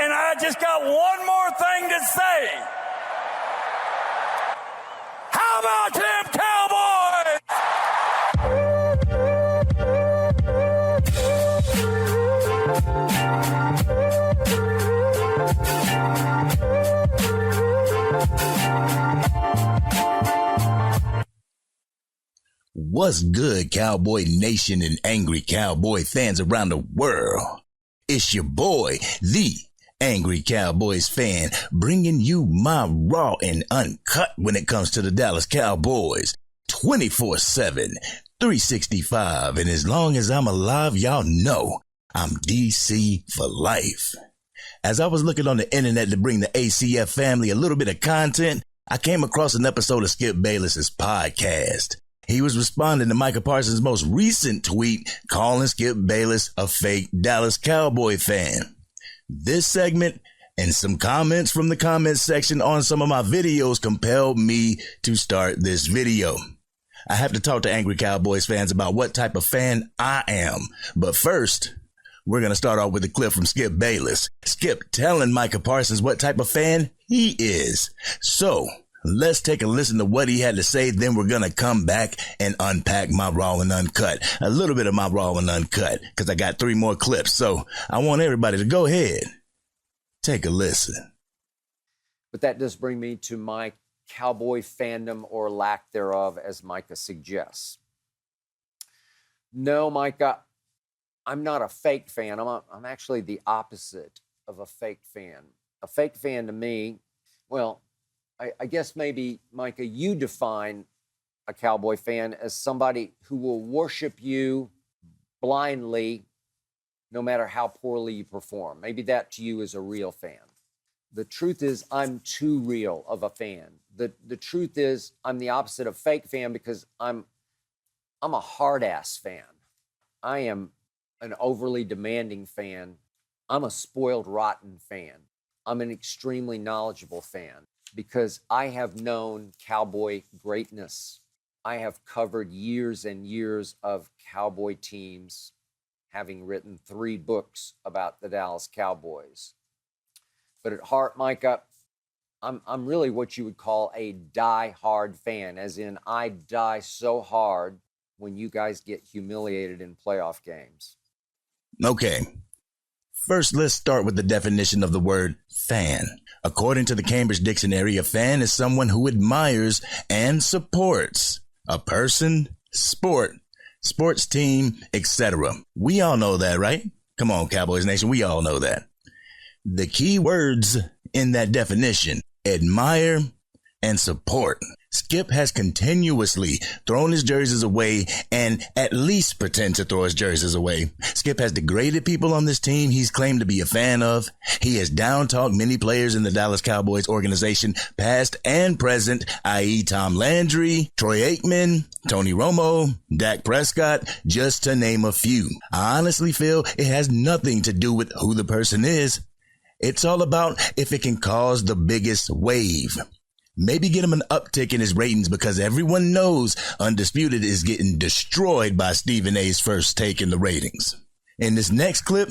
and I just got one more thing to say. How about them Cowboys? What's good, Cowboy Nation and Angry Cowboy fans around the world? It's your boy, the Angry Cowboys Fan, bringing you my raw and uncut when it comes to the Dallas Cowboys. 24/7, 365, and as long as I'm alive, y'all know I'm DC for life. As I was looking on the internet to bring the ACF family a little bit of content, I came across an episode of Skip Bayless's podcast. He was responding to Micah Parsons' most recent tweet calling Skip Bayless a fake Dallas Cowboy fan. This segment and some comments from the comments section on some of my videos compelled me to start this video. I have to talk to Angry Cowboys fans about what type of fan I am. But first, we're going to start off with a clip from Skip Bayless. Skip telling Micah Parsons what type of fan he is. So, let's take a listen to what he had to say, then we're going to come back and unpack my raw and uncut. A little bit of my raw and uncut, because I got 3 more clips. So I want everybody to go ahead, take a listen. But that does bring me to my Cowboy fandom or lack thereof, as Micah suggests. No, Micah, I'm not a fake fan. I'm actually the opposite of a fake fan. A fake fan to me, well, I guess maybe, Micah, you define a Cowboy fan as somebody who will worship you blindly no matter how poorly you perform. Maybe that to you is a real fan. The truth is I'm too real of a fan. The truth is I'm the opposite of fake fan because I'm a hard-ass fan. I am an overly demanding fan. I'm a spoiled, rotten fan. I'm an extremely knowledgeable fan, because I have known Cowboy greatness. I have covered years and years of Cowboy teams, having written 3 books about the Dallas Cowboys. But at heart, Micah, I'm really what you would call a die-hard fan, as in I die so hard when you guys get humiliated in playoff games. Okay. First, let's start with the definition of the word fan. According to the Cambridge Dictionary, a fan is someone who admires and supports a person, sport, sports team, etc. We all know that, right? Come on, Cowboys Nation, we all know that. The key words in that definition: admire and support. Skip has continuously thrown his jerseys away and at least pretend to throw his jerseys away. Skip has degraded people on this team he's claimed to be a fan of. He has down-talked many players in the Dallas Cowboys organization, past and present, i.e. Tom Landry, Troy Aikman, Tony Romo, Dak Prescott, just to name a few. I honestly feel it has nothing to do with who the person is. It's all about if it can cause the biggest wave. Maybe get him an uptick in his ratings, because everyone knows Undisputed is getting destroyed by Stephen A's first take in the ratings. In this next clip,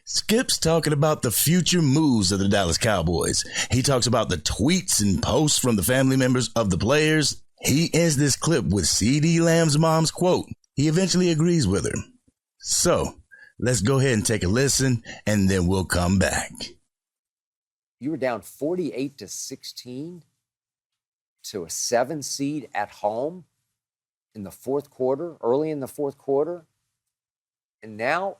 Skip's talking about the future moves of the Dallas Cowboys. He talks about the tweets and posts from the family members of the players. He ends this clip with CeeDee Lamb's mom's quote. He eventually agrees with her. So, let's go ahead and take a listen, and then we'll come back. You were down 48-16 to a 7 seed at home in the 4th quarter, early in the 4th quarter. And now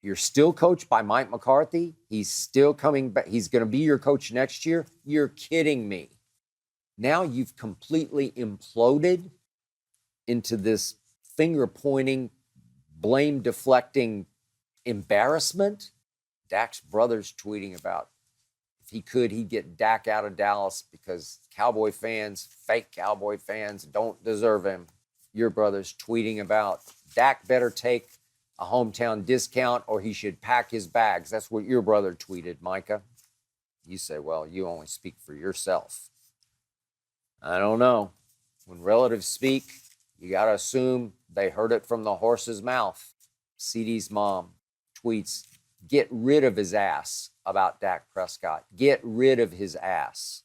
you're still coached by Mike McCarthy. He's still coming back. He's going to be your coach next year. You're kidding me. Now you've completely imploded into this finger-pointing, blame-deflecting embarrassment. Dak's brother's tweeting about if he could, he'd get Dak out of Dallas because Cowboy fans, fake Cowboy fans, don't deserve him. Your brother's tweeting about Dak better take a hometown discount or he should pack his bags. That's what your brother tweeted, Micah. You say, well, you only speak for yourself. I don't know. When relatives speak, you got to assume they heard it from the horse's mouth. CeeDee's mom tweets, get rid of his ass. about Dak Prescott. Get rid of his ass.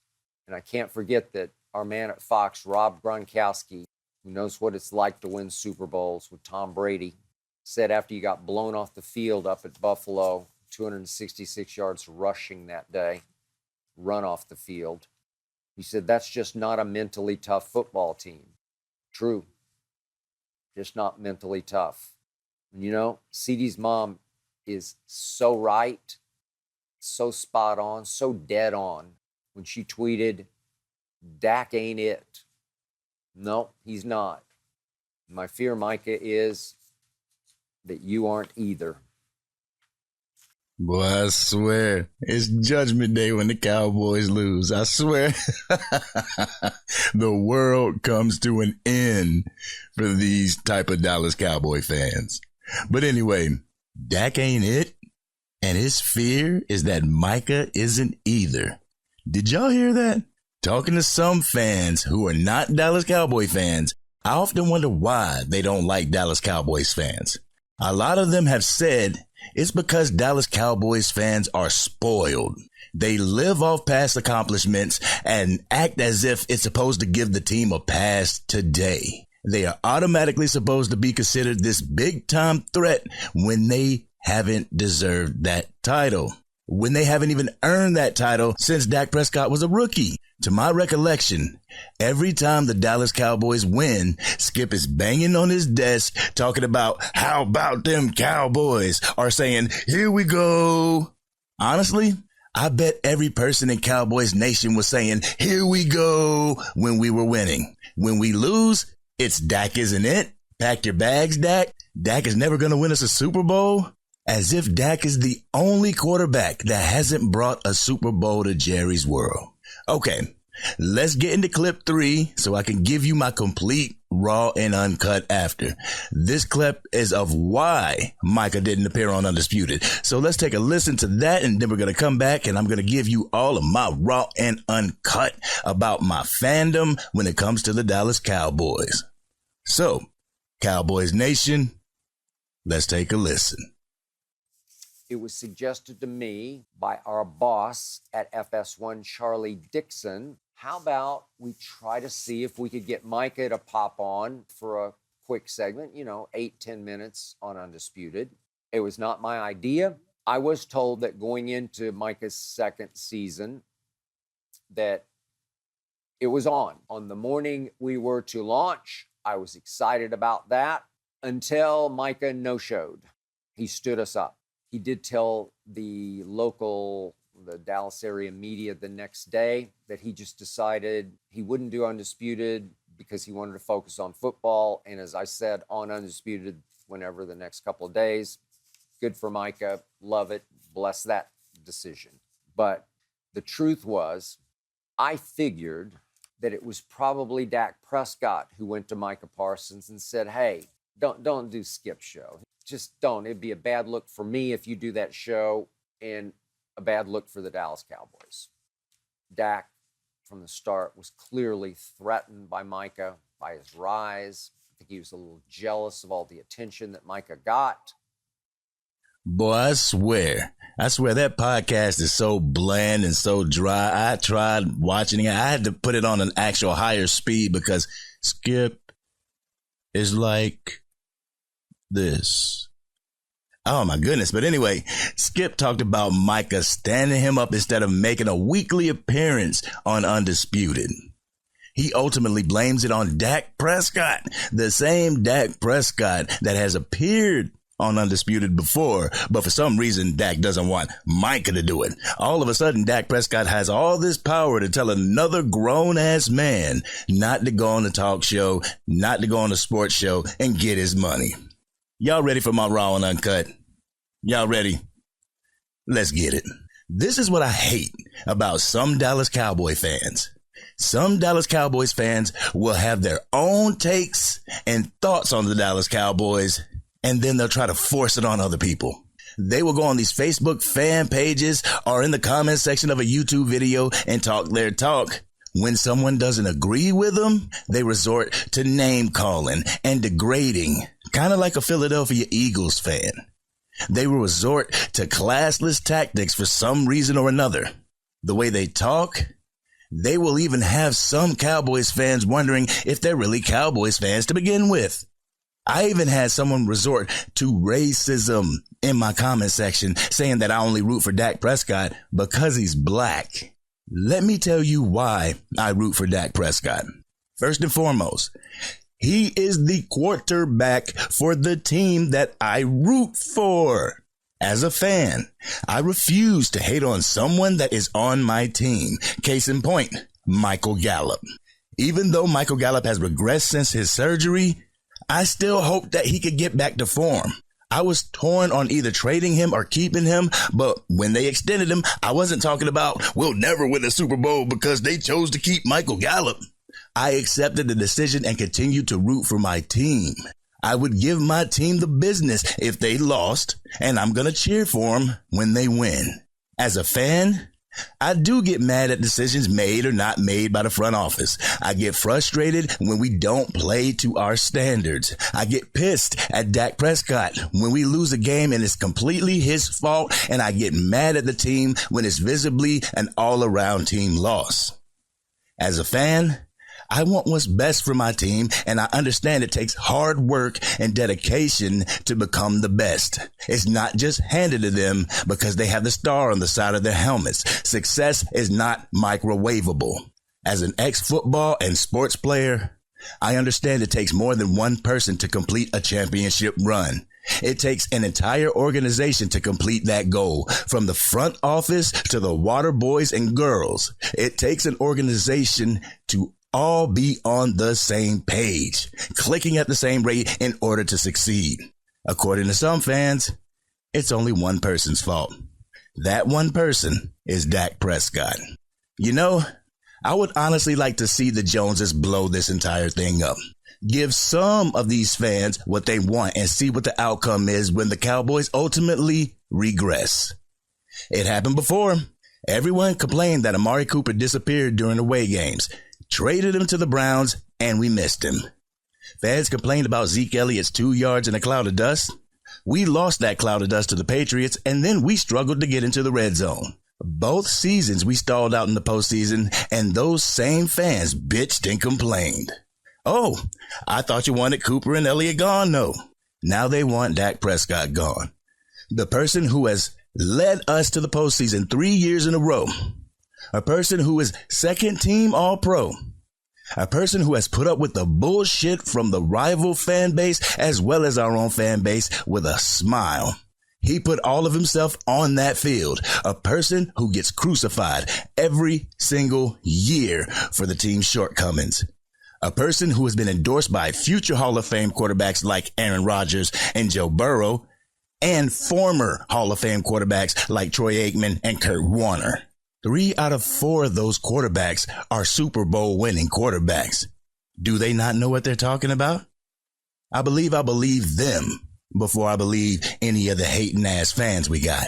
And I can't forget that our man at Fox, Rob Gronkowski, who knows what it's like to win Super Bowls with Tom Brady, said after he got blown off the field up at Buffalo, 266 yards rushing that day, run off the field. He said, that's just not a mentally tough football team. True. Just not mentally tough. And you know, CeeDee's mom is so right, so spot on, so dead on when she tweeted, Dak ain't it. No, he's not. My fear, Micah, is that you aren't either. Boy, I swear, it's Judgment Day when the Cowboys lose. I swear, the world comes to an end for these type of Dallas Cowboy fans. But anyway, Dak ain't it, and his fear is that Micah isn't either. Did y'all hear that? Talking to some fans who are not Dallas Cowboy fans, I often wonder why they don't like Dallas Cowboys fans. A lot of them have said it's because Dallas Cowboys fans are spoiled. They live off past accomplishments and act as if it's supposed to give the team a pass today. They are automatically supposed to be considered this big-time threat when they haven't deserved that title. When they haven't even earned that title since Dak Prescott was a rookie. To my recollection, every time the Dallas Cowboys win, Skip is banging on his desk talking about, how about them Cowboys? Or saying, here we go. Honestly, I bet every person in Cowboys Nation was saying, here we go, when we were winning. When we lose, it's Dak isn't it? Pack your bags, Dak. Dak is never going to win us a Super Bowl. As if Dak is the only quarterback that hasn't brought a Super Bowl to Jerry's world. Okay, let's get into clip 3 so I can give you my complete raw and uncut after. This clip is of why Micah didn't appear on Undisputed. So let's take a listen to that, and then we're going to come back and I'm going to give you all of my raw and uncut about my fandom when it comes to the Dallas Cowboys. So, Cowboys Nation, let's take a listen. It was suggested to me by our boss at FS1, Charlie Dixon. How about we try to see if we could get Micah to pop on for a quick segment, 8-10 minutes on Undisputed. It was not my idea. I was told that going into Micah's second season that it was on. On the morning we were to launch, I was excited about that until Micah no-showed. He stood us up. He did tell the Dallas area media the next day that he just decided he wouldn't do Undisputed because he wanted to focus on football. And as I said, on Undisputed whenever the next couple of days. Good for Micah. Love it. Bless that decision. But the truth was, I figured that it was probably Dak Prescott who went to Micah Parsons and said, hey, don't do Skip's show. Just don't. It'd be a bad look for me if you do that show and a bad look for the Dallas Cowboys. Dak, from the start, was clearly threatened by Micah, by his rise. I think he was a little jealous of all the attention that Micah got. Boy, I swear that podcast is so bland and so dry. I tried watching it. I had to put it on an actual higher speed because Skip is like this. Oh my goodness. But anyway, Skip talked about Micah standing him up instead of making a weekly appearance on Undisputed. He ultimately blames it on Dak Prescott, the same Dak Prescott that has appeared on Undisputed before, but for some reason Dak doesn't want Micah to do it. All of a sudden Dak Prescott has all this power to tell another grown-ass man not to go on the talk show, not to go on the sports show and get his money. Y'all ready for my raw and uncut? Y'all ready? Let's get it. This is what I hate about some Dallas Cowboy fans. Some Dallas Cowboys fans will have their own takes and thoughts on the Dallas Cowboys, and then they'll try to force it on other people. They will go on these Facebook fan pages or in the comment section of a YouTube video and talk their talk. When someone doesn't agree with them, they resort to name calling and degrading, kind of like a Philadelphia Eagles fan. They will resort to classless tactics for some reason or another. The way they talk, they will even have some Cowboys fans wondering if they're really Cowboys fans to begin with. I even had someone resort to racism in my comment section, saying that I only root for Dak Prescott because he's black. Let me tell you why I root for Dak Prescott. First and foremost, he is the quarterback for the team that I root for. As a fan, I refuse to hate on someone that is on my team. Case in point, Michael Gallup. Even though Michael Gallup has regressed since his surgery, I still hope that he could get back to form. I was torn on either trading him or keeping him, but when they extended him, I wasn't talking about we'll never win a Super Bowl because they chose to keep Michael Gallup. I accepted the decision and continued to root for my team. I would give my team the business if they lost, and I'm going to cheer for them when they win. As a fan, I do get mad at decisions made or not made by the front office. I get frustrated when we don't play to our standards. I get pissed at Dak Prescott when we lose a game and it's completely his fault, and I get mad at the team when it's visibly an all-around team loss. As a fan, I want what's best for my team, and I understand it takes hard work and dedication to become the best. It's not just handed to them because they have the star on the side of their helmets. Success is not microwavable. As an ex-football and sports player, I understand it takes more than one person to complete a championship run. It takes an entire organization to complete that goal, from the front office to the water boys and girls. It takes an organization to all be on the same page, clicking at the same rate in order to succeed. According to some fans, it's only one person's fault. That one person is Dak Prescott. You know, I would honestly like to see the Joneses blow this entire thing up. Give some of these fans what they want and see what the outcome is when the Cowboys ultimately regress. It happened before. Everyone complained that Amari Cooper disappeared during away games. Traded him to the Browns, and we missed him. Fans complained about Zeke Elliott's 2 yards in a cloud of dust. We lost that cloud of dust to the Patriots, and then we struggled to get into the red zone. Both seasons we stalled out in the postseason, and those same fans bitched and complained. Oh, I thought you wanted Cooper and Elliott gone. No, now they want Dak Prescott gone. The person who has led us to the postseason 3 years in a row. A person who is second team All-Pro. A person who has put up with the bullshit from the rival fan base as well as our own fan base with a smile. He put all of himself on that field. A person who gets crucified every single year for the team's shortcomings. A person who has been endorsed by future Hall of Fame quarterbacks like Aaron Rodgers and Joe Burrow, and former Hall of Fame quarterbacks like Troy Aikman and Kurt Warner. 3 out of 4 of those quarterbacks are Super Bowl winning quarterbacks. Do they not know what they're talking about? I believe them before I believe any of the hating ass fans we got.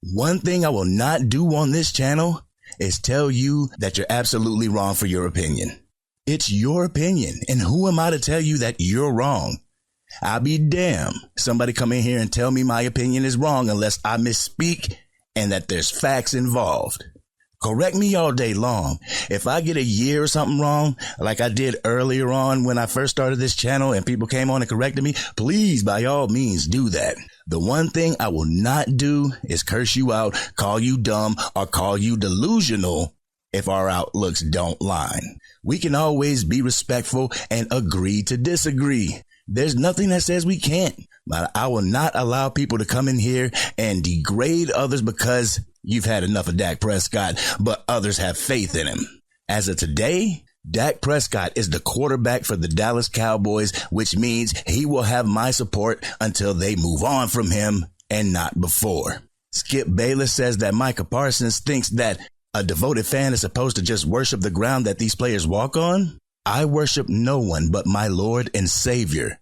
One thing I will not do on this channel is tell you that you're absolutely wrong for your opinion. It's your opinion, and who am I to tell you that you're wrong? I'll be damned somebody come in here and tell me my opinion is wrong unless I misspeak and that there's facts involved. Correct me all day long. If I get a year or something wrong, like I did earlier on when I first started this channel and people came on and corrected me, please, by all means, do that. The one thing I will not do is curse you out, call you dumb, or call you delusional if our outlooks don't line. We can always be respectful and agree to disagree. There's nothing that says we can't, but I will not allow people to come in here and degrade others because you've had enough of Dak Prescott, but others have faith in him. As of today, Dak Prescott is the quarterback for the Dallas Cowboys, which means he will have my support until they move on from him and not before. Skip Bayless says that Micah Parsons thinks that a devoted fan is supposed to just worship the ground that these players walk on. I worship no one but my Lord and Savior.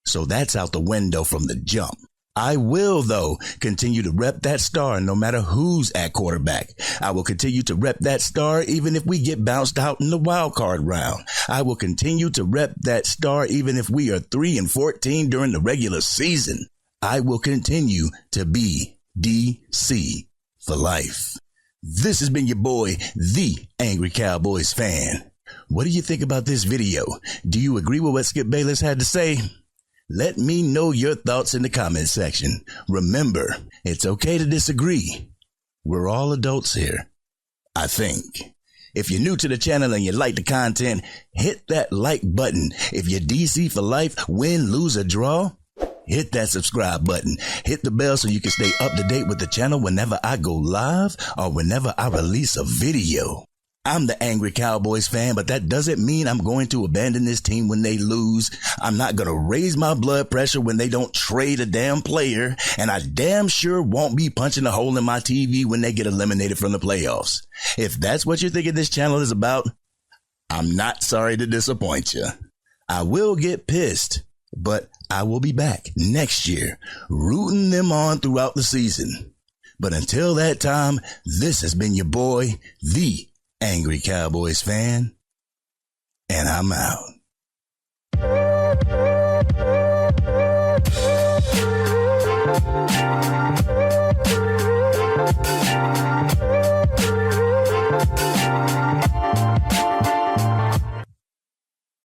So that's out the window from the jump. I will, though, continue to rep that star no matter who's at quarterback. I will continue to rep that star even if we get bounced out in the wild card round. I will continue to rep that star even if we are 3-14 during the regular season. I will continue to be DC for life. This has been your boy, the Angry Cowboys Fan. What do you think about this video? Do you agree with what Skip Bayless had to say? Let me know your thoughts in the comment section. Remember, it's okay to disagree. We're all adults here, I think. If you're new to the channel and you like the content, hit that like button. If you're DC for life, win, lose, or draw, hit that subscribe button. Hit the bell so you can stay up to date with the channel whenever I go live or whenever I release a video. I'm the Angry Cowboys Fan, but that doesn't mean I'm going to abandon this team when they lose. I'm not going to raise my blood pressure when they don't trade a damn player, and I damn sure won't be punching a hole in my TV when they get eliminated from the playoffs. If that's what you're thinking this channel is about, I'm not sorry to disappoint you. I will get pissed, but I will be back next year, rooting them on throughout the season. But until that time, this has been your boy, the Angry Cowboys Fan, and I'm out.